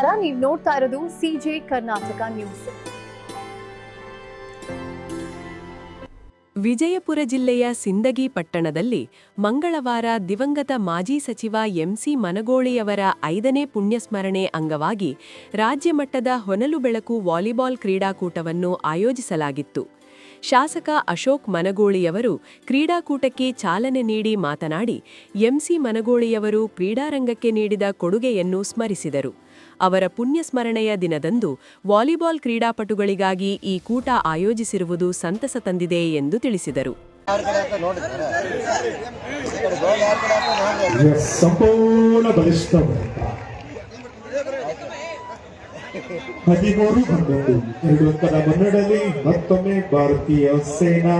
ನಮಸ್ಕಾರ, ನೀವು ನೋಡ್ತಾ ಇರೋದು ಸಿಜೆ ಕರ್ನಾಟಕ ನ್ಯೂಸ್. ವಿಜಯಪುರ ಜಿಲ್ಲೆಯ ಸಿಂದಗಿ ಪಟ್ಟಣದಲ್ಲಿ ಮಂಗಳವಾರ ದಿವಂಗತ ಮಾಜಿ ಸಚಿವ ಎಂಸಿ ಮನಗೋಳಿಯವರ 5ನೇ ಪುಣ್ಯಸ್ಮರಣೆ ಅಂಗವಾಗಿ ರಾಜ್ಯಮಟ್ಟದ ಹೊನಲು ಬೆಳಕು ವಾಲಿಬಾಲ್ ಕ್ರೀಡಾಕೂಟವನ್ನು ಆಯೋಜಿಸಲಾಗಿತ್ತು. ಶಾಸಕ ಅಶೋಕ್ ಮನಗೋಳಿಯವರು ಕ್ರೀಡಾಕೂಟಕ್ಕೆ ಚಾಲನೆ ನೀಡಿ ಮಾತನಾಡಿ, ಎಂಸಿ ಮನಗೋಳಿಯವರು ಕ್ರೀಡಾರಂಗಕ್ಕೆ ನೀಡಿದ ಕೊಡುಗೆಯನ್ನು ಸ್ಮರಿಸಿದರು. ಅವರ ಪುಣ್ಯಸ್ಮರಣೆಯ ದಿನದಂದು ವಾಲಿಬಾಲ್ ಕ್ರೀಡಾಪಟುಗಳಿಗಾಗಿ ಈ ಕೂಟ ಆಯೋಜಿಸಿರುವುದು ಸಂತಸ ತಂದಿದೆ ಎಂದು ತಿಳಿಸಿದರು. ಸಂಪೂರ್ಣ ಬಲಿಷ್ಠ 13 12 2 ಅಂಕದ ಮುನ್ನಡೆಯಲ್ಲಿ ಮತ್ತೊಮ್ಮೆ ಭಾರತೀಯ ಸೇನಾ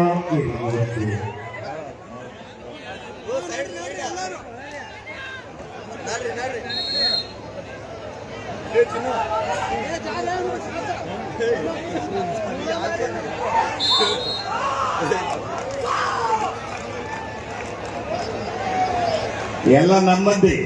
ಎಲ್ಲ ನಮ್ಮಂದಿ